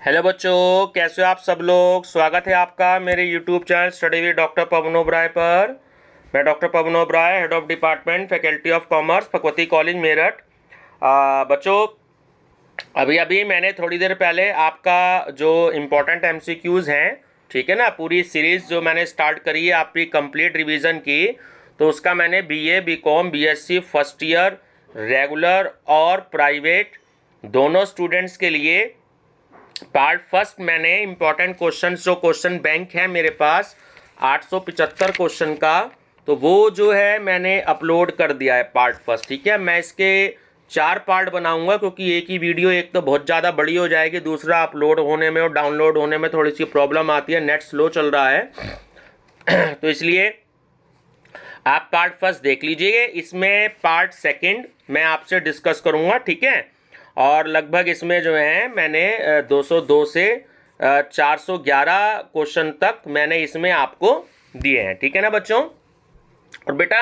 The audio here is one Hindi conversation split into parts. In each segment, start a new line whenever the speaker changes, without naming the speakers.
हेलो बच्चों, कैसे हो आप सब लोग। स्वागत है आपका मेरे YouTube channel study with doctor Pawan Oberoi पर। मैं doctor Pawan Oberoi, head of department faculty of commerce, Bhagwati college Meerut. बच्चों, अभी अभी मैंने थोड़ी देर पहले आपका जो इम्पोर्टेंट एमसीक्यूज़ हैं, ठीक है ना, पूरी सीरीज़ जो मैंने स्टार्ट करी है आपकी कंप्लीट रिवीजन की, तो उसका मैंने BA, BCom, BSc first year, regular और प्राइवेट दोनों स्टूडेंट्स के लिए पार्ट फर्स्ट मैंने इम्पॉर्टेंट क्वेश्चन जो क्वेश्चन बैंक है मेरे पास 875 क्वेश्चन का, तो वो जो है मैंने अपलोड कर दिया है पार्ट फर्स्ट। ठीक है, मैं इसके 4 पार्ट बनाऊंगा क्योंकि एक ही वीडियो एक तो बहुत ज़्यादा बड़ी हो जाएगी, दूसरा अपलोड होने में और डाउनलोड होने में थोड़ी सी प्रॉब्लम आती है, नेट स्लो चल रहा है तो इसलिए आप पार्ट फर्स्ट देख लीजिए। इसमें पार्ट सेकंड मैं आपसे डिस्कस करूंगा, ठीक है। और लगभग इसमें जो है मैंने 202 से 411 क्वेश्चन तक मैंने इसमें आपको दिए हैं, ठीक है ना बच्चों। और बेटा,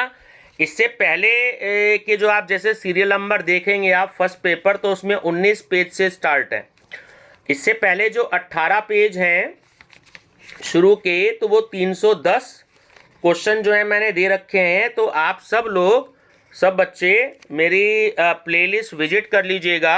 इससे पहले कि जो आप जैसे सीरियल नंबर देखेंगे आप फर्स्ट पेपर, तो उसमें 19 पेज से स्टार्ट है। इससे पहले जो 18 पेज हैं शुरू के, तो वो 310 क्वेश्चन जो है मैंने दे रखे हैं। तो आप सब बच्चे मेरी प्लेलिस्ट विजिट कर लीजिएगा,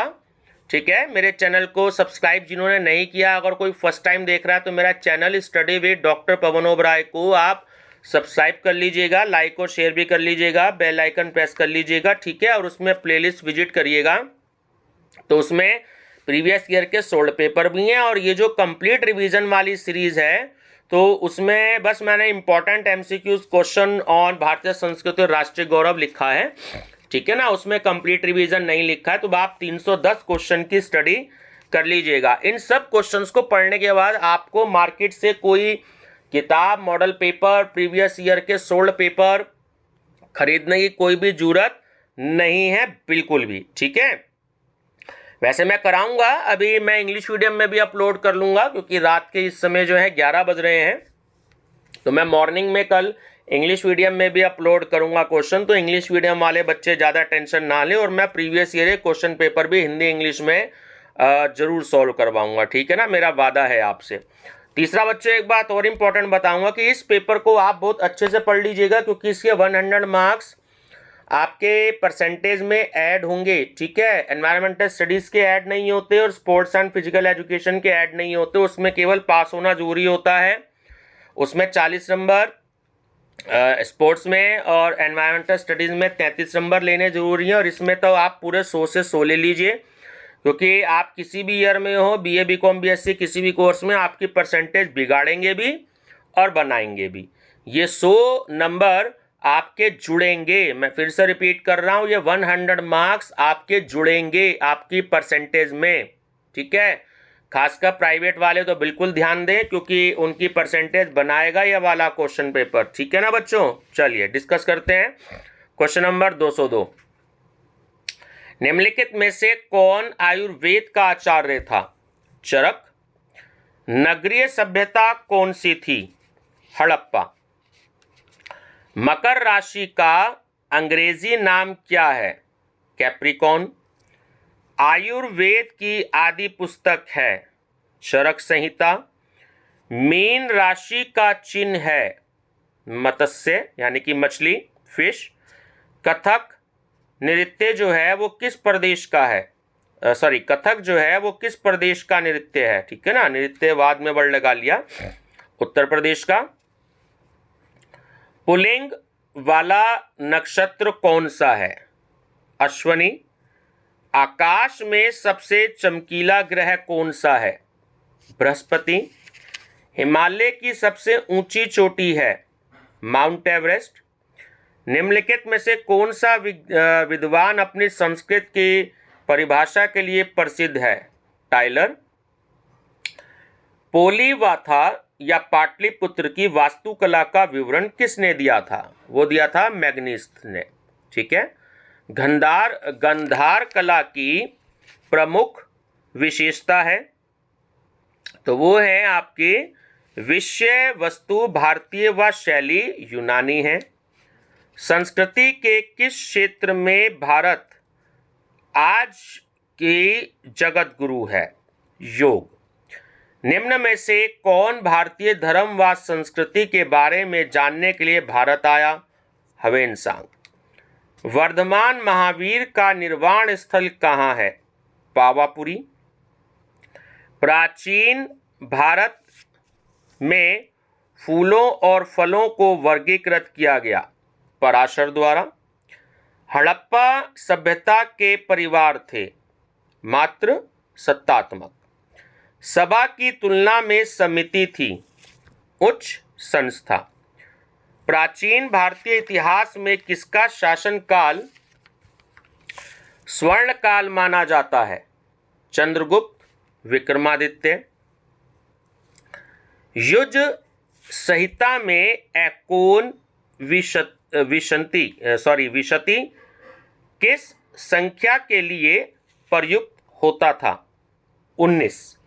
ठीक है। मेरे चैनल को सब्सक्राइब जिन्होंने नहीं किया, अगर कोई फर्स्ट टाइम देख रहा है तो मेरा channel study with doctor Pawan Oberoi को आप सब्सक्राइब कर लीजिएगा, लाइक और शेयर भी कर लीजिएगा, बेल आइकन प्रेस कर लीजिएगा, ठीक है। और उसमें प्लेलिस्ट विजिट करिएगा, तो उसमें प्रीवियस ईयर के 16 पेपर भी हैं। और ये जो कंप्लीट रिवीजन वाली सीरीज है, तो उसमें बस मैंने इंपॉर्टेंट एमसीक्यूज क्वेश्चन ऑन भारतीय संस्कृति और राष्ट्रीय गौरव लिखा है, ठीक है ना। उसमें कंप्लीट रिवीजन नहीं लिखा है, तो आप 310 क्वेश्चन की स्टडी कर लीजिएगा। इन सब क्वेश्चंस को पढ़ने के बाद आपको मार्केट से कोई किताब, मॉडल पेपर, प्रीवियस ईयर के 16 पेपर खरीदने की कोई भी जरूरत नहीं है, बिल्कुल भी, ठीक है। वैसे मैं कराऊंगा, अभी मैं इंग्लिश मीडियम में भी अपलोड कर लूंगा क्योंकि रात के इस समय जो है 11 बज रहे हैं, तो मैं मॉर्निंग में कल इंग्लिश मीडियम में भी अपलोड करूंगा क्वेश्चन। तो इंग्लिश मीडियम वाले बच्चे ज़्यादा टेंशन ना लें, और मैं प्रीवियस ईयर क्वेश्चन पेपर भी हिंदी इंग्लिश में जरूर सॉल्व करवाऊंगा, ठीक है ना, मेरा वादा है आपसे। तीसरा बच्चे, एक बात और इम्पोर्टेंट बताऊंगा कि इस पेपर को आप बहुत अच्छे से पढ़ लीजिएगा क्योंकि इसके 100 मार्क्स आपके परसेंटेज में ऐड होंगे, ठीक है। एनवायरमेंटल स्टडीज़ के ऐड नहीं होते और स्पोर्ट्स एंड फिजिकल एजुकेशन के ऐड नहीं होते, उसमें केवल पास होना जरूरी होता है। उसमें 40 नंबर स्पोर्ट्स में और एनवायरमेंटल स्टडीज़ में 33 नंबर लेने जरूरी हैं। और इसमें तो आप पूरे 100 से 100 ले लीजिए क्योंकि आप किसी भी ईयर में हो, बीए, बीकॉम, बीएससी किसी भी कोर्स में, आपकी परसेंटेज बिगाड़ेंगे भी और बनाएंगे भी। ये 100 नंबर आपके जुड़ेंगे, मैं फिर से रिपीट कर रहा हूँ, ये 100 मार्क्स आपके जुड़ेंगे आपकी परसेंटेज में, ठीक है। खासकर प्राइवेट वाले तो बिल्कुल ध्यान दें क्योंकि उनकी परसेंटेज बनाएगा ये वाला क्वेश्चन पेपर, ठीक है ना बच्चों। चलिए डिस्कस करते हैं। क्वेश्चन नंबर 202, निम्नलिखित में से कौन आयुर्वेद का आचार्य था। चरक। नगरीय सभ्यता कौन सी थी। हड़प्पा। मकर राशि का अंग्रेजी नाम क्या है। कैप्रिकॉन। आयुर्वेद की आदि पुस्तक है चरक संहिता। मीन राशि का चिन्ह है मत्स्य यानी कि मछली, फिश। कथक नृत्य जो है वो किस प्रदेश का है, कथक जो है वो किस प्रदेश का नृत्य है, ठीक है ना, नृत्यवाद में वर्ड लगा लिया, उत्तर प्रदेश का। पुल्लिंग वाला नक्षत्र कौन सा है। अश्वनी। आकाश में सबसे चमकीला ग्रह कौन सा है। बृहस्पति। हिमालय की सबसे ऊंची चोटी है माउंट एवरेस्ट। निम्नलिखित में से कौन सा विद्वान अपनी संस्कृत की परिभाषा के लिए प्रसिद्ध है। टाइलर। पोलीवाथा या पाटलिपुत्र की वास्तुकला का विवरण किसने दिया था। वो दिया था मैग्नीथ ने, ठीक है। गंधार कला की प्रमुख विशेषता है, तो वो है आपकी विषय वस्तु भारतीय व शैली यूनानी है। संस्कृति के किस क्षेत्र में भारत आज की जगत गुरु है। योग। निम्न में से कौन भारतीय धर्म व संस्कृति के बारे में जानने के लिए भारत आया? ह्वेनसांग। वर्धमान महावीर का निर्वाण स्थल कहाँ है? पावापुरी। प्राचीन भारत में फूलों और फलों को वर्गीकृत किया गया पराशर द्वारा। हड़प्पा सभ्यता के परिवार थे मात्र सत्तात्मक। सभा की तुलना में समिति थी उच्च संस्था। प्राचीन भारतीय इतिहास में किसका शासनकाल स्वर्ण काल माना जाता है? चंद्रगुप्त, विक्रमादित्य। युज संहिता में एकोन विशति किस संख्या के लिए प्रयुक्त होता था? 19।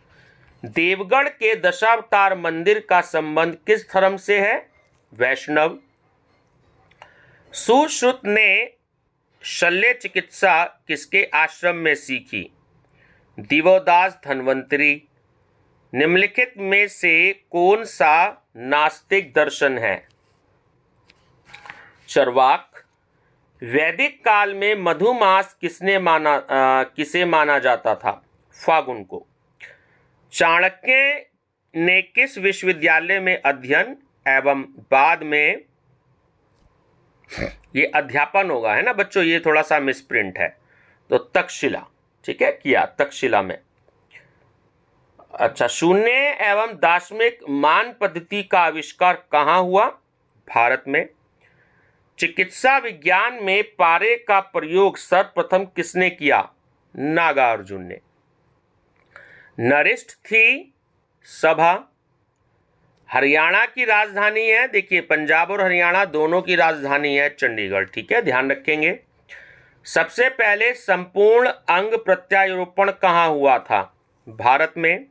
देवगढ़ के दशावतार मंदिर का संबंध किस धर्म से है? वैष्णव। सुश्रुत ने शल्य चिकित्सा किसके आश्रम में सीखी? दिवोदास धन्वंतरी। निम्नलिखित में से कौन सा नास्तिक दर्शन है? चरवाक। वैदिक काल में मधुमास किसे माना जाता था? फागुन को। चाणक्य ने किस विश्वविद्यालय में अध्ययन एवं बाद में ये अध्यापन होगा, है ना बच्चों, ये थोड़ा सा मिसप्रिंट है, तो तक्षशिला, ठीक है, किया तक्षशिला में। अच्छा, शून्य एवं दार्शनिक मान पद्धति का आविष्कार कहाँ हुआ? भारत में। चिकित्सा विज्ञान में पारे का प्रयोग सर्वप्रथम किसने किया? नागार्जुन ने। नरिष्ठ थी सभा। हरियाणा की राजधानी है, देखिए पंजाब और हरियाणा दोनों की राजधानी है चंडीगढ़, ठीक है, ध्यान रखेंगे। सबसे पहले संपूर्ण अंग प्रत्यारोपण कहाँ हुआ था? भारत में।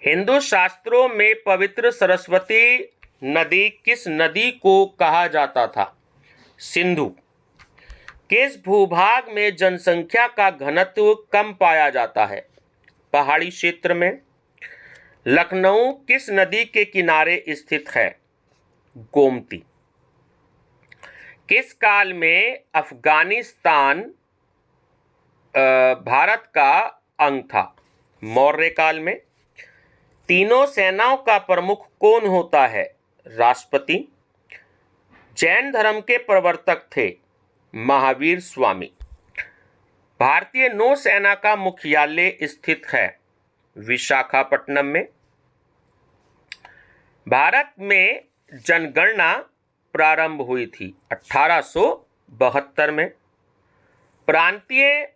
हिंदू शास्त्रों में पवित्र सरस्वती नदी किस नदी को कहा जाता था? सिंधु। किस भूभाग में जनसंख्या का घनत्व कम पाया जाता है? पहाड़ी क्षेत्र में। लखनऊ किस नदी के किनारे स्थित है? गोमती। किस काल में अफगानिस्तान भारत का अंग था? मौर्य काल में। तीनों सेनाओं का प्रमुख कौन होता है? राष्ट्रपति। जैन धर्म के प्रवर्तक थे महावीर स्वामी। भारतीय नौसेना का मुख्यालय स्थित है विशाखापट्टनम में। भारत में जनगणना प्रारंभ हुई थी 1872 में। प्रांतीय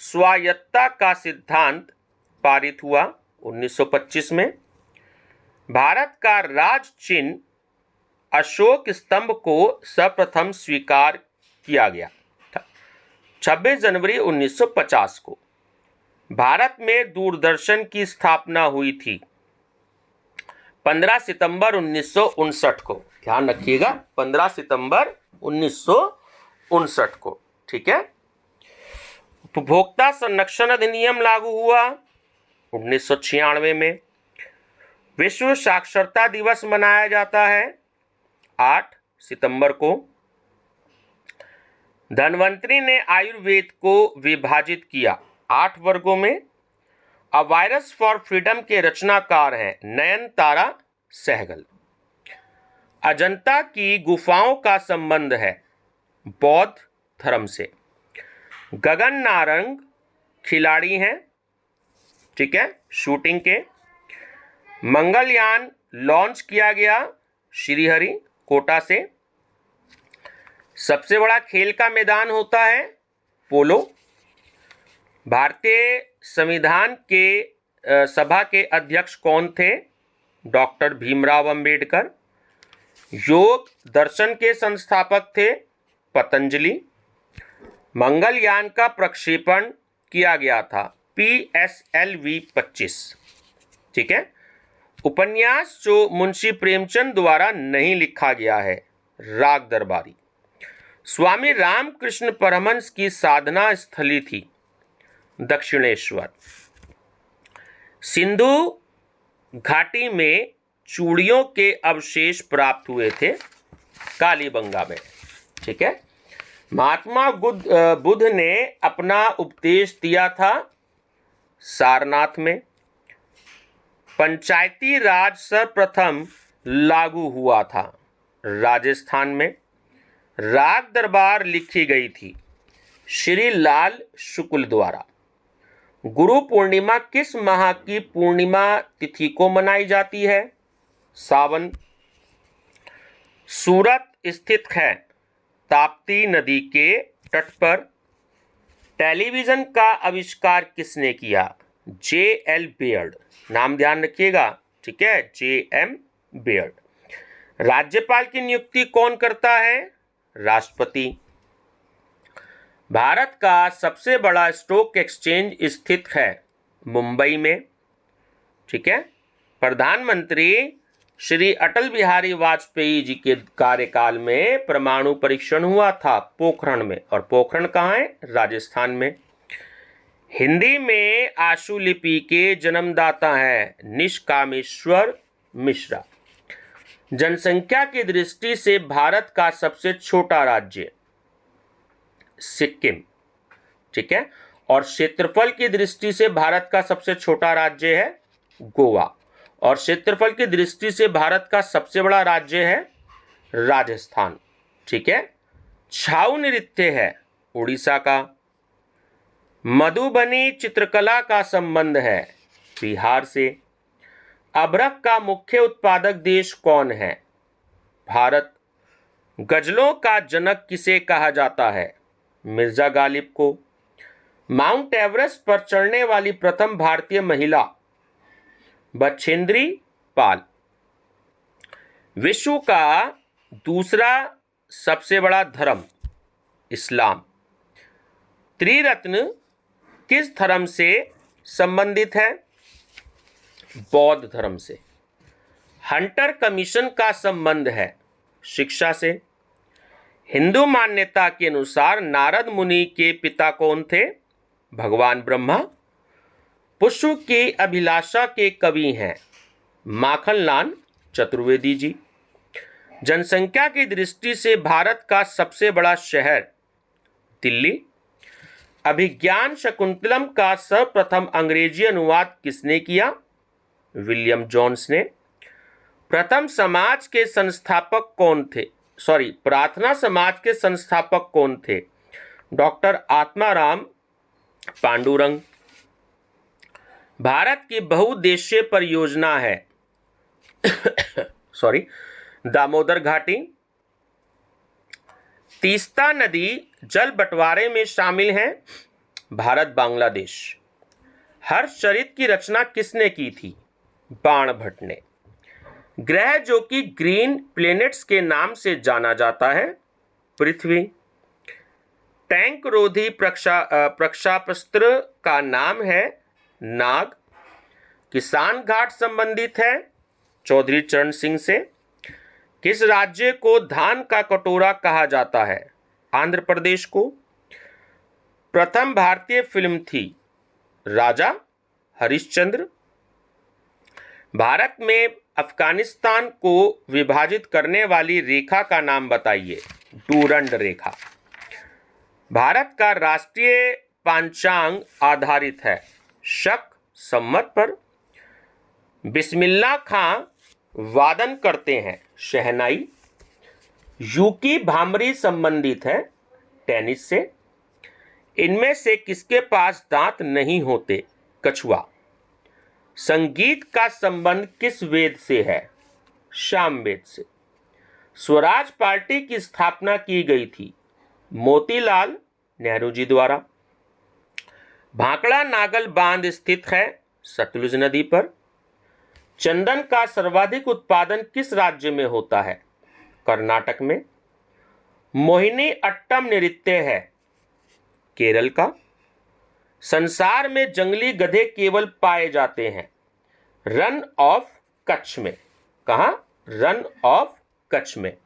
स्वायत्तता का सिद्धांत पारित हुआ 1925 में। भारत का राज चिन्ह अशोक स्तंभ को सर्वप्रथम स्वीकार किया गया था 26 जनवरी 1950 को। भारत में दूरदर्शन की स्थापना हुई थी 15 सितंबर 1959 को, ध्यान रखिएगा, 15 सितंबर 1959 को, ठीक है। उपभोक्ता संरक्षण अधिनियम लागू हुआ 1996 में। विश्व साक्षरता दिवस मनाया जाता है 8 सितंबर को। धन्वंतरी ने आयुर्वेद को विभाजित किया 8 वर्गों में। अ वायरस फॉर फ्रीडम के रचनाकार हैं नयनतारा सहगल। अजंता की गुफाओं का संबंध है बौद्ध धर्म से। गगन नारंग खिलाड़ी हैं, ठीक है, शूटिंग के। मंगलयान लॉन्च किया गया श्रीहरिकोटा से। सबसे बड़ा खेल का मैदान होता है पोलो। भारतीय संविधान के सभा के अध्यक्ष कौन थे? डॉक्टर भीमराव अंबेडकर। योग दर्शन के संस्थापक थे पतंजलि। मंगलयान का प्रक्षेपण किया गया था PSLV-25, ठीक है। उपन्यास जो मुंशी प्रेमचंद द्वारा नहीं लिखा गया है राग दरबारी। स्वामी रामकृष्ण परमहंस की साधना स्थली थी दक्षिणेश्वर। सिंधु घाटी में चूड़ियों के अवशेष प्राप्त हुए थे कालीबंगा में। ठीक है। महात्मा बुद्ध ने अपना उपदेश दिया था सारनाथ में। पंचायती राज सर्वप्रथम लागू हुआ था राजस्थान में। राग दरबार लिखी गई थी श्री लाल शुक्ल द्वारा। गुरु पूर्णिमा किस माह की पूर्णिमा तिथि को मनाई जाती है? सावन। सूरत स्थित है ताप्ती नदी के तट पर। टेलीविज़न का आविष्कार किसने किया? J.L. बेयर्ड। नाम ध्यान रखिएगा, ठीक है, J.M. बेयर्ड। राज्यपाल की नियुक्ति कौन करता है? राष्ट्रपति। भारत का सबसे बड़ा स्टॉक एक्सचेंज स्थित है मुंबई में। ठीक है। प्रधानमंत्री श्री अटल बिहारी वाजपेयी जी के कार्यकाल में परमाणु परीक्षण हुआ था पोखरण में, और पोखरण कहाँ है? राजस्थान में। हिंदी में आशुलिपि के जन्मदाता हैं निष्कामेश्वर मिश्रा। जनसंख्या की दृष्टि से भारत का सबसे छोटा राज्य सिक्किम। ठीक है। और क्षेत्रफल की दृष्टि से भारत का सबसे छोटा राज्य है गोवा, और क्षेत्रफल की दृष्टि से भारत का सबसे बड़ा राज्य है राजस्थान। ठीक है। छाऊ नृत्य है उड़ीसा का। मधुबनी चित्रकला का संबंध है बिहार से। अभ्रक का मुख्य उत्पादक देश कौन है? भारत। गजलों का जनक किसे कहा जाता है? मिर्जा गालिब को। माउंट एवरेस्ट पर चढ़ने वाली प्रथम भारतीय महिला बछेंद्री पाल। विश्व का दूसरा सबसे बड़ा धर्म इस्लाम। त्रिरत्न किस धर्म से संबंधित है? बौद्ध धर्म से। हंटर कमीशन का संबंध है शिक्षा से। हिंदू मान्यता के अनुसार नारद मुनि के पिता कौन थे? भगवान ब्रह्मा। पुष्प की अभिलाषा के कवि हैं माखनलाल चतुर्वेदी जी। जनसंख्या की दृष्टि से भारत का सबसे बड़ा शहर दिल्ली। अभिज्ञान शकुंतलम का सर्वप्रथम अंग्रेजी अनुवाद किसने किया? विलियम जोन्स ने। प्रथम समाज के संस्थापक कौन थे? प्रार्थना समाज के संस्थापक कौन थे? डॉक्टर आत्माराम पांडुरंग। भारत की बहुउद्देशीय परियोजना है दामोदर घाटी। तीस्ता नदी जल बंटवारे में शामिल है भारत बांग्लादेश। हर्षचरित की रचना किसने की थी? बाणभट्ट ने। ग्रह जो कि ग्रीन प्लैनेट्स के नाम से जाना जाता है पृथ्वी। टैंक रोधी प्रक्षेपास्त्र का नाम है नाग। किसान घाट संबंधित है चौधरी चरण सिंह से। किस राज्य को धान का कटोरा कहा जाता है? आंध्र प्रदेश को। प्रथम भारतीय फिल्म थी राजा हरिश्चंद्र। भारत में अफगानिस्तान को विभाजित करने वाली रेखा का नाम बताइए। डूरंड रेखा। भारत का राष्ट्रीय पंचांग आधारित है शक संवत पर। बिस्मिल्लाह खां वादन करते हैं शहनाई। यूकी भामरी संबंधित है टेनिस से। इनमें से किसके पास दांत नहीं होते? कछुआ। संगीत का संबंध किस वेद से है? सामवेद से। स्वराज पार्टी की स्थापना की गई थी मोतीलाल नेहरू जी द्वारा। भांकड़ा नागल बांध स्थित है सतलुज नदी पर। चंदन का सर्वाधिक उत्पादन किस राज्य में होता है? कर्नाटक में। मोहिनी अट्टम नृत्य है केरल का। संसार में जंगली गधे केवल पाए जाते हैं रन ऑफ कच्छ में। कहाँ? रन ऑफ कच्छ में।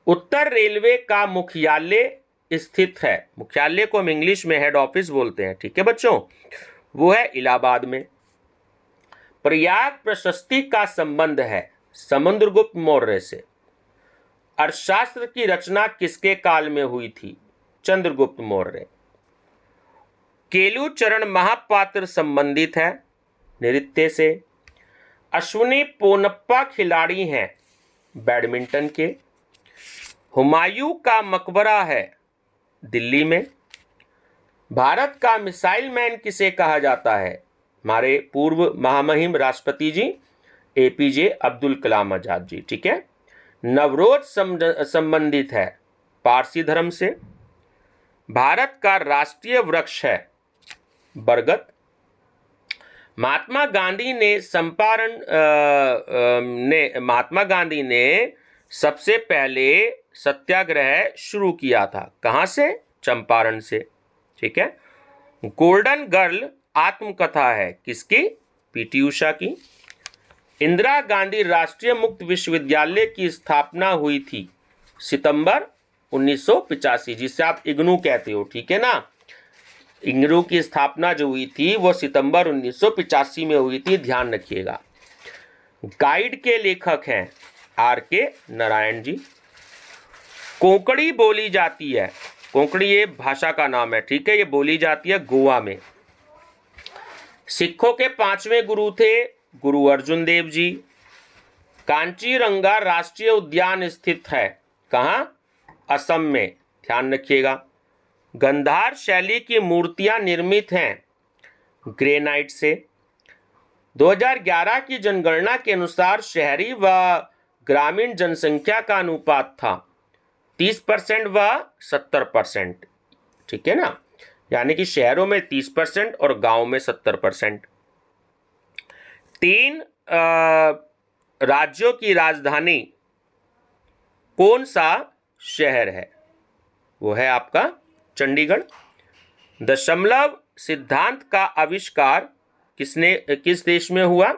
उत्तर रेलवे का मुख्यालय स्थित है, मुख्यालय को हम इंग्लिश में हेड ऑफिस बोलते हैं, ठीक है बच्चों, वो है इलाहाबाद में। प्रयाग प्रशस्ति का संबंध है समुद्रगुप्त मौर्य से। अर्थशास्त्र की रचना किसके काल में हुई थी? चंद्रगुप्त मौर्य। केलुचरण महापात्र संबंधित है नृत्य से। अश्विनी पोनप्पा खिलाड़ी हैं बैडमिंटन के। हुमायूं का मकबरा है दिल्ली में। भारत का मिसाइल मैन किसे कहा जाता है? हमारे पूर्व महामहिम राष्ट्रपति जी एपीजे अब्दुल कलाम आजाद जी। ठीक है। नवरोज संबंधित है पारसी धर्म से। भारत का राष्ट्रीय वृक्ष है बरगद। महात्मा गांधी ने सबसे पहले सत्याग्रह शुरू किया था कहाँ से? चंपारण से। ठीक है। गोल्डन गर्ल आत्मकथा है किसकी? पीटी उषा की। इंदिरा गांधी राष्ट्रीय मुक्त विश्वविद्यालय की स्थापना हुई थी सितंबर 1985, जिसे आप इग्नू कहते हो। ठीक है ना। इग्नू की स्थापना जो हुई थी वो सितंबर 1985 में हुई थी, ध्यान रखिएगा। गाइड के लेखक हैं आर के नारायण जी। कोंकणी बोली जाती है, कोंकणी ये भाषा का नाम है। ठीक है। ये बोली जाती है गोवा में। सिखों के 5वें गुरु थे गुरु अर्जुन देव जी। कांचीरंगा राष्ट्रीय उद्यान स्थित है कहाँ? असम में, ध्यान रखिएगा। गंधार शैली की मूर्तियां निर्मित हैं ग्रेनाइट से। 2011 की जनगणना के अनुसार शहरी व ग्रामीण जनसंख्या का अनुपात था 30% व 70%। ठीक है ना। यानी कि शहरों में 30% और गांव में 70%। 3 राज्यों की राजधानी कौन सा शहर है? वो है आपका चंडीगढ़। दशमलव सिद्धांत का आविष्कार किस देश में हुआ?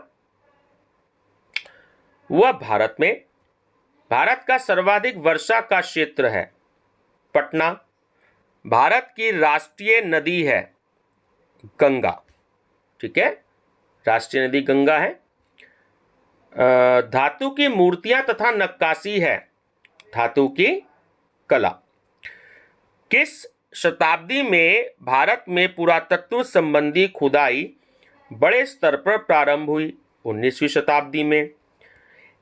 वह भारत में। भारत का सर्वाधिक वर्षा का क्षेत्र है पटना। भारत की राष्ट्रीय नदी है गंगा। ठीक है। राष्ट्रीय नदी गंगा है। धातु की मूर्तियां तथा नक्काशी है धातु की कला। किस शताब्दी में भारत में पुरातत्व संबंधी खुदाई बड़े स्तर पर प्रारंभ हुई? 19वीं शताब्दी में।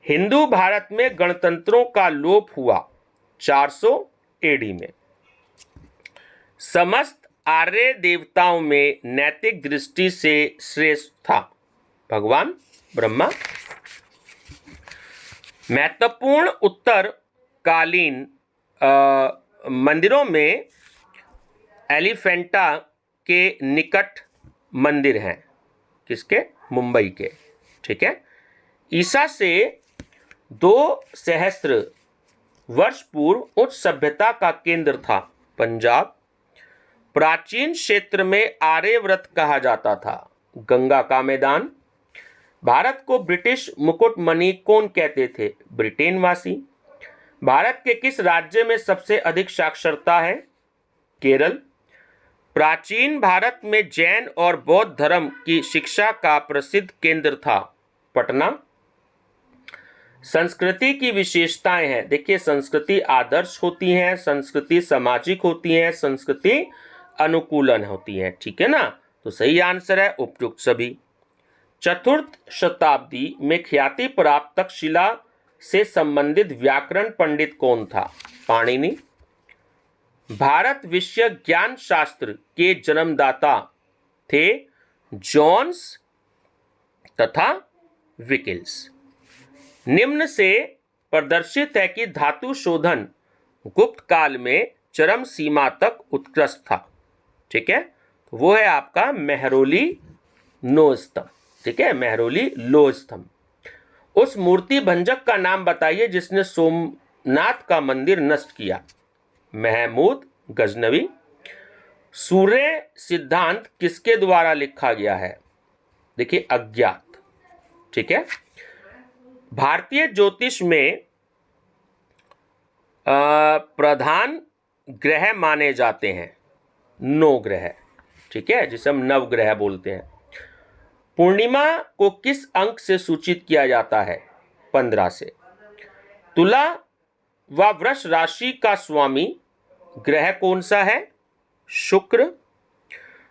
हिंदू भारत में गणतंत्रों का लोप हुआ 400 एडी में। समस्त आर्य देवताओं में नैतिक दृष्टि से श्रेष्ठ था भगवान ब्रह्मा। महत्वपूर्ण उत्तरकालीन मंदिरों में एलिफेंटा के निकट मंदिर हैं किसके? मुंबई के। ठीक है। ईसा से 2 सहस्त्र वर्ष पूर्व उच्च सभ्यता का केंद्र था पंजाब। प्राचीन क्षेत्र में आर्यव्रत कहा जाता था गंगा का मैदान। भारत को ब्रिटिश मुकुटमणि कौन कहते थे? ब्रिटेन वासी। भारत के किस राज्य में सबसे अधिक साक्षरता है? केरल। प्राचीन भारत में जैन और बौद्ध धर्म की शिक्षा का प्रसिद्ध केंद्र था पटना। संस्कृति की विशेषताएं हैं। देखिए, संस्कृति आदर्श होती हैं, संस्कृति सामाजिक होती हैं, संस्कृति अनुकूलन होती है। ठीक है ना। तो सही आंसर है उपयुक्त सभी। चतुर्थ शताब्दी में ख्याति प्राप्त तक्षशिला से संबंधित व्याकरण पंडित कौन था? पाणिनि। भारत विषय ज्ञान शास्त्र के जन्मदाता थे जॉन्स तथा विकिल्स। निम्न से प्रदर्शित है कि धातु शोधन गुप्त काल में चरम सीमा तक उत्कृष्ट था। ठीक है। वो है आपका मेहरौली लोह स्तंभ। ठीक है। मेहरौली लोह स्तंभ। उस मूर्ति भंजक का नाम बताइए जिसने सोमनाथ का मंदिर नष्ट किया? महमूद गजनवी। सूर्य सिद्धांत किसके द्वारा लिखा गया है? देखिए, अज्ञात। ठीक है। भारतीय ज्योतिष में प्रधान ग्रह माने जाते हैं 9 ग्रह। ठीक है, जिसे हम नवग्रह बोलते हैं। पूर्णिमा को किस अंक से सूचित किया जाता है? 15 से। तुला व वृष राशि का स्वामी ग्रह कौन सा है? शुक्र।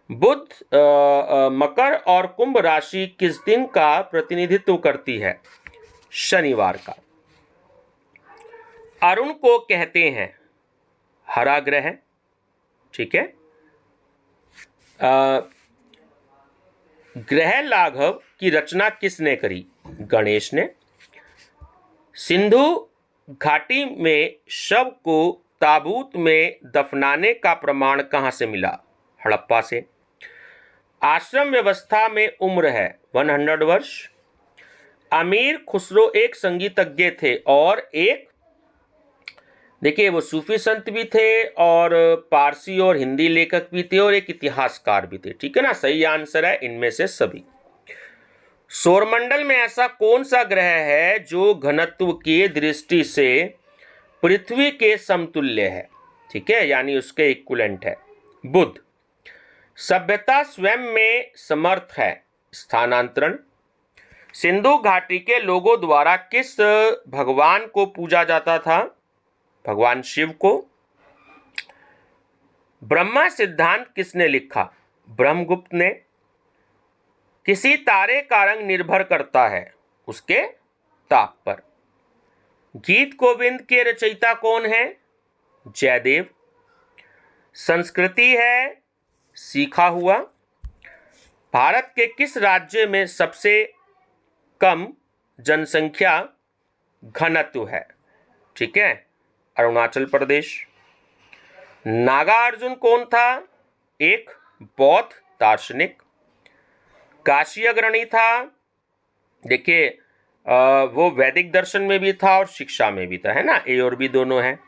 बुध मकर और कुंभ राशि किस दिन का प्रतिनिधित्व करती है? शनिवार का। अरुण को कहते हैं हरा ग्रह, ठीक है। ग्रह लाघव की रचना किसने करी? गणेश ने। सिंधु घाटी में शव को ताबूत में दफनाने का प्रमाण कहां से मिला? हड़प्पा से। आश्रम व्यवस्था में उम्र है 100 वर्ष। अमीर खुसरो एक संगीतज्ञ थे और एक, देखिए वो सूफी संत भी थे और पारसी और हिंदी लेखक भी थे और एक इतिहासकार भी थे, ठीक है ना। सही आंसर है इनमें से सभी। सौरमंडल में ऐसा कौन सा ग्रह है जो घनत्व की दृष्टि से पृथ्वी के समतुल्य है? ठीक है, यानी उसके इक्विवेलेंट है। बुध। सभ्यता स्वयं में समर्थ है। स्थानांतरण। सिंधु घाटी के लोगों द्वारा किस भगवान को पूजा जाता था? भगवान शिव को। ब्रह्मा सिद्धांत किसने लिखा? ब्रह्मगुप्त ने। किसी तारे का रंग निर्भर करता है उसके ताप पर। गीत गोविंद के रचयिता कौन है? जयदेव। संस्कृति है सीखा हुआ। भारत के किस राज्य में सबसे कम जनसंख्या घनत्व है? ठीक है, अरुणाचल प्रदेश। नागार्जुन कौन था? एक बौद्ध दार्शनिक। काशी अग्रणी था, देखिए वो वैदिक दर्शन में भी था और शिक्षा में भी था, है ना, ए और बी दोनों है।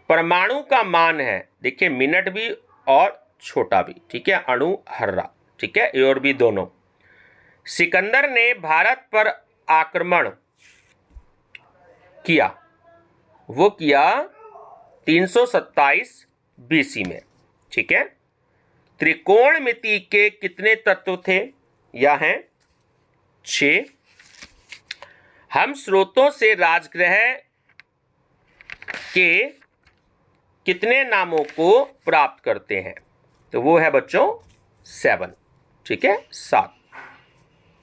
परमाणु का मान है, देखिए मिनट भी और छोटा भी, ठीक है, अणु हर्रा, ठीक है, ए और बी दोनों। सिकंदर ने भारत पर आक्रमण किया, वो किया 327 बीसी में, ठीक है। त्रिकोणमिति के कितने तत्व थे? यह हैं 6। हम स्रोतों से राजग्रह के कितने नामों को प्राप्त करते हैं? तो वो है बच्चों 7, ठीक है, 7।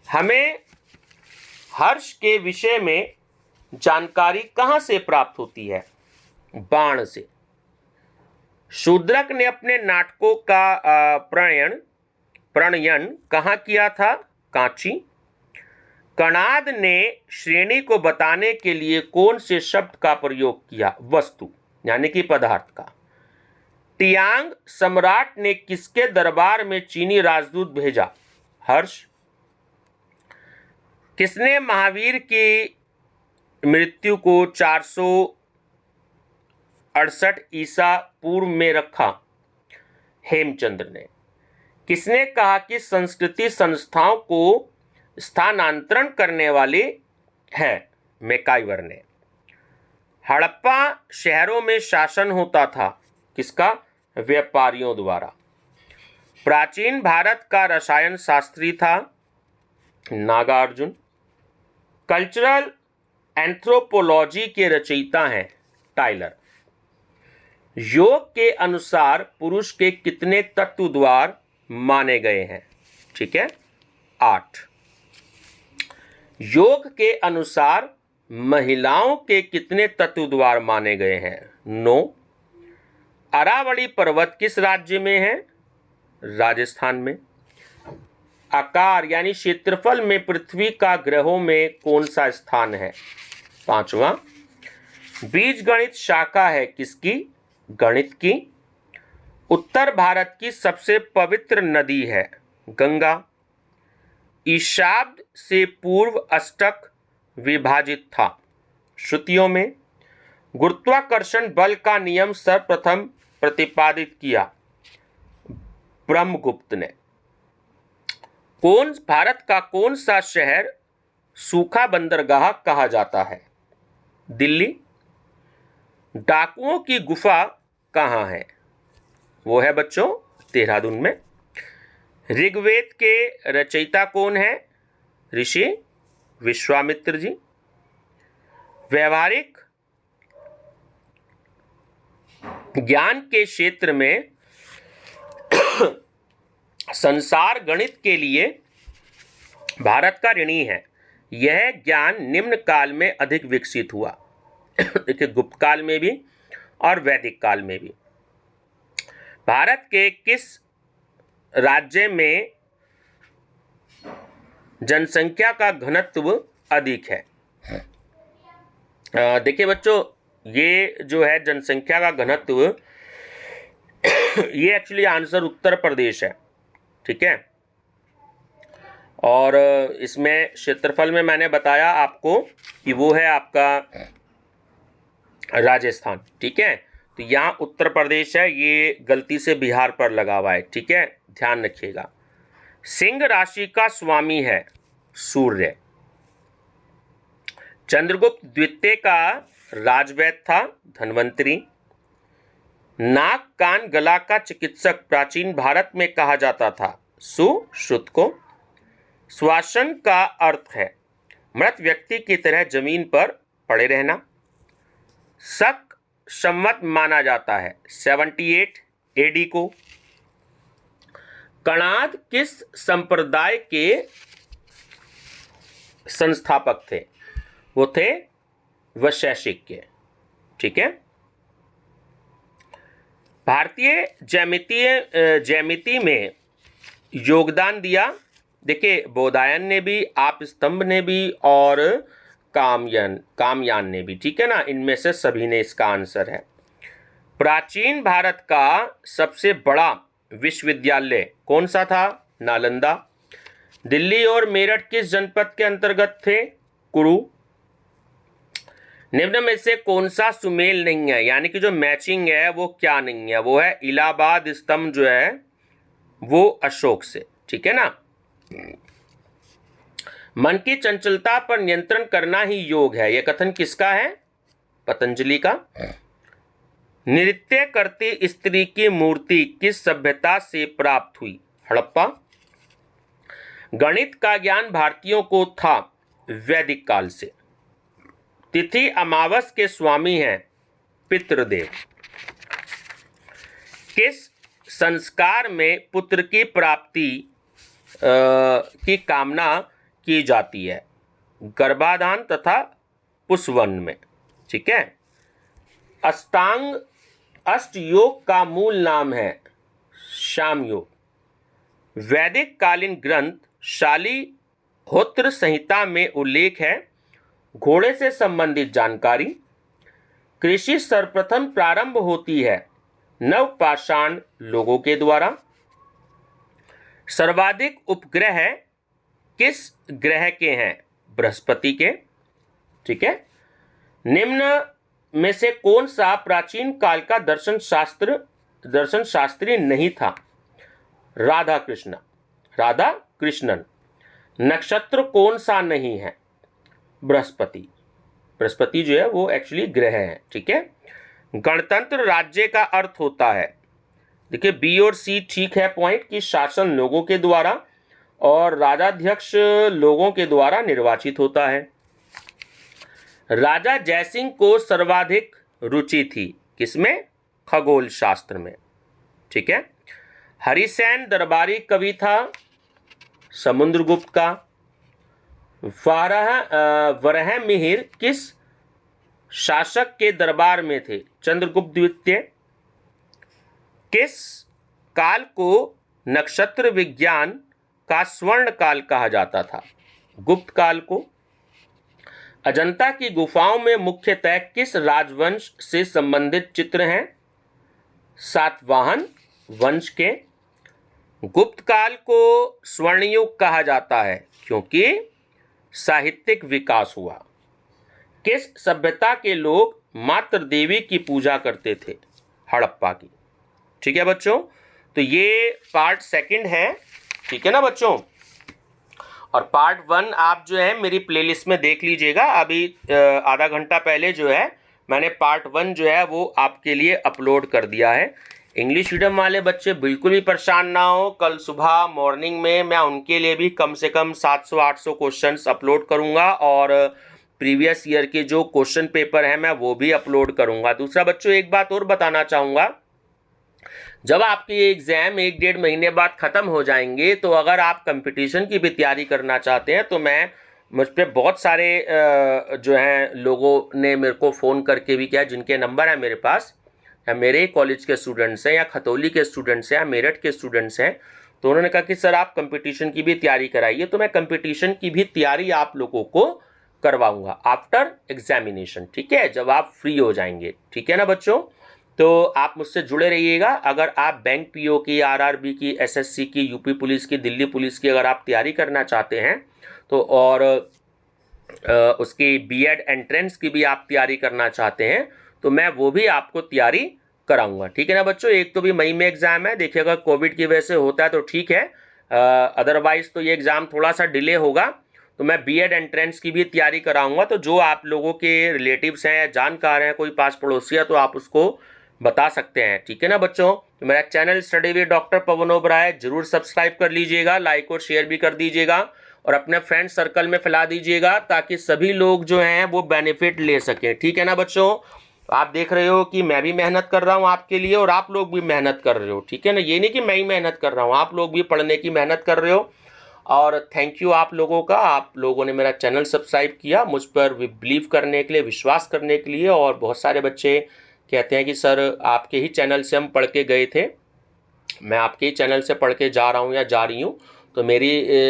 हमें हर्ष के विषय में जानकारी कहां से प्राप्त होती है? बाण से। शूद्रक ने अपने नाटकों का प्रणयन कहाँ किया था? कांची। कणाद ने श्रेणी को बताने के लिए कौन से शब्द का प्रयोग किया? वस्तु यानी कि पदार्थ का। टियांग सम्राट ने किसके दरबार में चीनी राजदूत भेजा? हर्ष। किसने महावीर की मृत्यु को 468 ईसा पूर्व में रखा? हेमचंद्र ने। किसने कहा कि संस्कृति संस्थाओं को स्थानांतरण करने वाली है? मैकाइवर ने। हड़प्पा शहरों में शासन होता था किसका? व्यापारियों द्वारा। प्राचीन भारत का रसायन शास्त्री था नागार्जुन। कल्चरल एंथ्रोपोलॉजी के रचयिता हैं टाइलर। योग के अनुसार पुरुष के कितने तत्व द्वार माने गए हैं? ठीक है, 8। योग के अनुसार महिलाओं के कितने तत्व द्वार माने गए हैं? 9। अरावली पर्वत किस राज्य में है? राजस्थान में। आकार यानी क्षेत्रफल में पृथ्वी का ग्रहों में कौन सा स्थान है? 5वां। बीजगणित शाखा है किसकी? गणित की। उत्तर भारत की सबसे पवित्र नदी है गंगा। ईशाब्द से पूर्व अष्टक विभाजित था श्रुतियों में। गुरुत्वाकर्षण बल का नियम सर्वप्रथम प्रतिपादित किया ब्रह्मगुप्त ने। भारत का कौन सा शहर सूखा बंदरगाह कहा जाता है? दिल्ली। डाकुओं की गुफा कहाँ है? वो है बच्चों देहरादून में। ऋग्वेद के रचयिता कौन है? ऋषि विश्वामित्र जी। व्यवहारिक ज्ञान के क्षेत्र में संसार गणित के लिए भारत का ऋणी है। यह ज्ञान निम्न काल में अधिक विकसित हुआ। देखिए, गुप्त काल में भी और वैदिक काल में भी। भारत के किस राज्य में जनसंख्या का घनत्व अधिक है? देखिए बच्चों, ये जो है जनसंख्या का घनत्व, ये एक्चुअली आंसर उत्तर प्रदेश है। ठीक है, और इसमें क्षेत्रफल में मैंने बताया आपको कि वो है आपका राजस्थान। ठीक है, तो यहाँ उत्तर प्रदेश है, ये गलती से बिहार पर लगा हुआ है। ठीक है, ध्यान रखिएगा। सिंह राशि का स्वामी है सूर्य। चंद्रगुप्त द्वितीय का राजवैद्य था धन्वंतरी। नाक कान गला का चिकित्सक प्राचीन भारत में कहा जाता था सुश्रुत को। श्वासन का अर्थ है मृत व्यक्ति की तरह जमीन पर पड़े रहना। शक संवत माना जाता है 78 AD को। कणाद किस संप्रदाय के संस्थापक थे? वो थे वैशेषिक के। ठीक है, भारतीय ज्यामिति में योगदान दिया। देखिए, बोधायन ने भी, आप स्तंभ ने भी, और कामयान ने भी। ठीक है ना, इनमें से सभी ने इसका आंसर है। प्राचीन भारत का सबसे बड़ा विश्वविद्यालय कौन सा था? नालंदा। दिल्ली और मेरठ किस जनपद के अंतर्गत थे? कुरु। निम्न में से कौन सा सुमेल नहीं है, यानी कि जो मैचिंग है वो क्या नहीं है? वो है इलाहाबाद स्तंभ जो है वो अशोक से। ठीक है ना। मन की चंचलता पर नियंत्रण करना ही योग है, यह कथन किसका है? पतंजलि का। नृत्य करती स्त्री की मूर्ति किस सभ्यता से प्राप्त हुई? हड़प्पा। गणित का ज्ञान भारतीयों को था वैदिक काल से। तिथि अमावस के स्वामी हैं पितृदेव। किस संस्कार में पुत्र की प्राप्ति की कामना की जाती है? गर्भाधान तथा पुष्वन में। ठीक है। अष्टांग अष्ट योग का मूल नाम है शाम योग। वैदिक कालीन ग्रंथ शालिहोत्र संहिता में उल्लेख है घोड़े से संबंधित जानकारी। कृषि सर्वप्रथम प्रारंभ होती है नवपाषाण लोगों के द्वारा। सर्वाधिक उपग्रह किस ग्रह के हैं? बृहस्पति के। ठीक है। निम्न में से कौन सा प्राचीन काल का दर्शन शास्त्री नहीं था? राधा कृष्णन। नक्षत्र कौन सा नहीं है? बृहस्पति जो है वो एक्चुअली ग्रह है। ठीक है। गणतंत्र राज्य का अर्थ होता है, देखिए बी और सी ठीक है पॉइंट, कि शासन लोगों के द्वारा और राजाध्यक्ष लोगों के द्वारा निर्वाचित होता है। राजा जयसिंह को सर्वाधिक रुचि थी किसमें? खगोल शास्त्र में। ठीक है। हरिसेन दरबारी कवि था समुद्रगुप्त का। वराहमिहिर किस शासक के दरबार में थे? चंद्रगुप्त द्वितीय। किस काल को नक्षत्र विज्ञान का स्वर्ण काल कहा जाता था? गुप्त काल को। अजंता की गुफाओं में मुख्यतः किस राजवंश से संबंधित चित्र हैं? सातवाहन वंश के। गुप्त काल को स्वर्ण युग कहा जाता है क्योंकि साहित्यिक विकास हुआ। किस सभ्यता के लोग मातृ देवी की पूजा करते थे? हड़प्पा की। ठीक है बच्चों, तो ये पार्ट सेकंड है। ठीक है ना बच्चों, और पार्ट 1 आप जो है मेरी प्लेलिस्ट में देख लीजिएगा। अभी आधा घंटा पहले जो है मैंने पार्ट 1 जो है वो आपके लिए अपलोड कर दिया है। इंग्लिश मीडियम वाले बच्चे बिल्कुल भी परेशान ना हो, कल सुबह मॉर्निंग में मैं उनके लिए भी कम से कम 700-800 क्वेश्चंस अपलोड करूंगा और प्रीवियस ईयर के जो क्वेश्चन पेपर हैं मैं वो भी अपलोड करूंगा। दूसरा बच्चों, एक बात और बताना चाहूँगा, जब आपके एग्ज़ाम 1-1.5 महीने बाद ख़त्म हो जाएंगे तो अगर आप कंपटीशन की भी तैयारी करना चाहते हैं तो मुझ पर बहुत सारे जो हैं लोगों ने मेरे को फ़ोन करके भी किया, जिनके नंबर है मेरे पास, या मेरे कॉलेज के स्टूडेंट्स हैं या खतौली के स्टूडेंट्स हैं या मेरठ के स्टूडेंट्स हैं, तो उन्होंने कहा कि सर आप कंपटीशन की भी तैयारी कराइए। तो मैं कंपटीशन की भी तैयारी आप लोगों को करवाऊंगा आफ्टर एग्जामिनेशन, ठीक है, जब आप फ्री हो जाएंगे, ठीक है ना बच्चों। तो आप मुझसे जुड़े रहिएगा। अगर आप बैंक पीओ की, आरआरबी की, एसएससी की, यूपी पुलिस की, दिल्ली पुलिस की अगर आप तैयारी करना चाहते हैं तो, और उसकी बीएड एंट्रेंस की भी आप तैयारी करना चाहते हैं तो मैं वो भी आपको तैयारी कराऊंगा, ठीक है ना बच्चों। एक तो भी मई में एग्ज़ाम है, देखिए अगर कोविड की वजह से होता है तो ठीक है, अदरवाइज तो ये एग्ज़ाम थोड़ा सा डिले होगा। तो मैं बीएड एंट्रेंस की भी तैयारी कराऊंगा। तो जो आप लोगों के रिलेटिव्स हैं, जानकार हैं, कोई पास पड़ोसी है तो आप उसको बता सकते हैं, ठीक है ना बच्चों। तो मेरा channel study with doctor Pawan Oberoi जरूर सब्सक्राइब कर लीजिएगा, लाइक और शेयर भी कर दीजिएगा और अपने फ्रेंड सर्कल में फैला दीजिएगा ताकि सभी लोग जो हैं वो बेनिफिट ले सकें, ठीक है ना बच्चों। आप देख रहे हो कि मैं भी मेहनत कर रहा हूँ आपके लिए और आप लोग भी मेहनत कर रहे हो, ठीक है ना। ये नहीं कि मैं ही मेहनत कर रहा हूँ, आप लोग भी पढ़ने की मेहनत कर रहे हो। और थैंक यू आप लोगों का, आप लोगों ने मेरा चैनल सब्सक्राइब किया, मुझ पर बिलीव करने के लिए, विश्वास करने के लिए। और बहुत सारे बच्चे कहते हैं कि सर आपके ही चैनल से हम पढ़ के गए थे, मैं आपके ही चैनल से पढ़ के जा रहा हूँ या जा रही हूँ। तो मेरी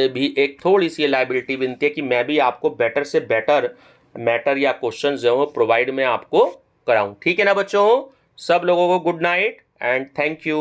भी एक थोड़ी सी लाइबिलिटी विनती है कि मैं भी आपको बेटर से बेटर मैटर या क्वेश्चन जो है प्रोवाइड मैं आपको कराऊँ, ठीक है ना बच्चों। सब लोगों को good night and thank you.